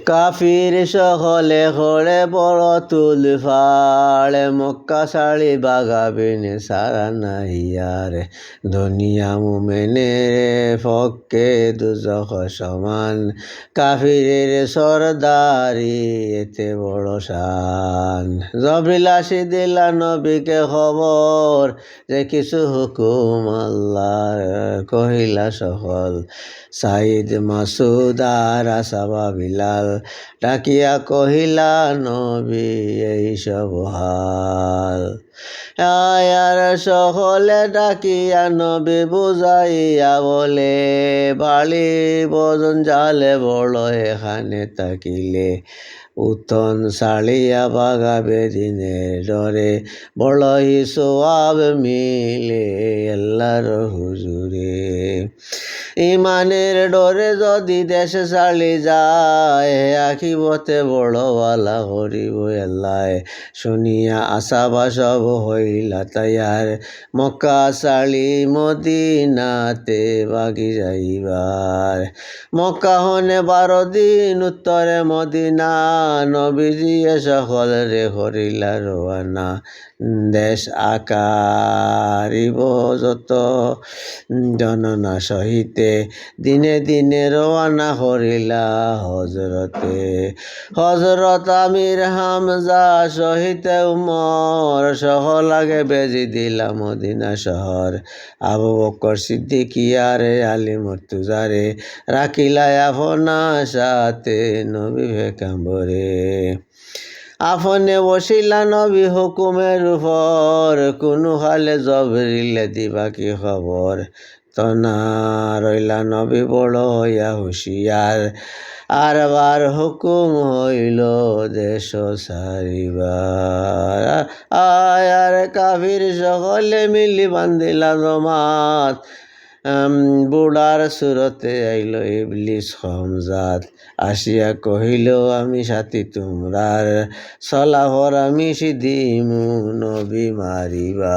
কাফির সকলে করে বড় তুলফাড়, মক্কা ছাড়ি বাগাবিনে সারা নাইয়ারে। দুনিয়া মুমিনের পক্ষে দুজখ সমান, কাফিরের সরদারি এতে বড় শান। জবরিল আসি দিলা নবীকে খবর, যে কিছু হুকুম আল্লাহর কহিলা সকল। সাইদ মাসুদ আর আসাবা বিলাল, ডাকিয়া কহিলা নবী এই সব হাল। আয়ার সকলে ডাকিয়া নবী বুঝাইয়া বলে, বাড়ি বজন জালে বড় এখানে তাকিলে। উতন ছাড়িয়া বাগাবে দিনের ডরে, বড়ই সোয়াব মিলে আল্লাহর হুজুরে। ইমানের ডরে যদি দেশে ছাড়ি যায়, আখিবতে বড় বালা করিব আল্লাহ। শুনিয়া আশাবা সব হইলা তায়ার, মক্কা ছাড়ি মদিনাতে বাগি যাইবার। মক্কা হনে 12 দিন উত্তরে মদিনা, নবীজিয়ে সকল রে করিলা রওয়ানা। দেশ আকারিব যত জননা সহিতে, দিনে দিনে রওয়ানা করিলা হজরতে। হজরত আমির হামজা সহিতে উমর, সকল আগে বেজি দিলা মদিনা শহর। আবু বকর সিদ্দিকিয়ারে আলী মুর্তুজারে, রাখিলা আপনা সাথে নবী পেগম্বরে। আপনে বসিলা নবী হুকুমের উপর, কোনো হালে জবরিলে দিবা কি খবর। তনা রইলা নবী বড় হইয়া হুশিয়ার, আর বার হুকুম হইল দেশ সারিবার। আয়ার কাফির সকলে মিলি বান্ধিলা জমাত, বুড়ার সুরতে আইল ইবলিস খমজাত। আসিয়া কহিল আমি সাথী তোমরার, সলাহর আমি সিদিমু নবী মারিবার।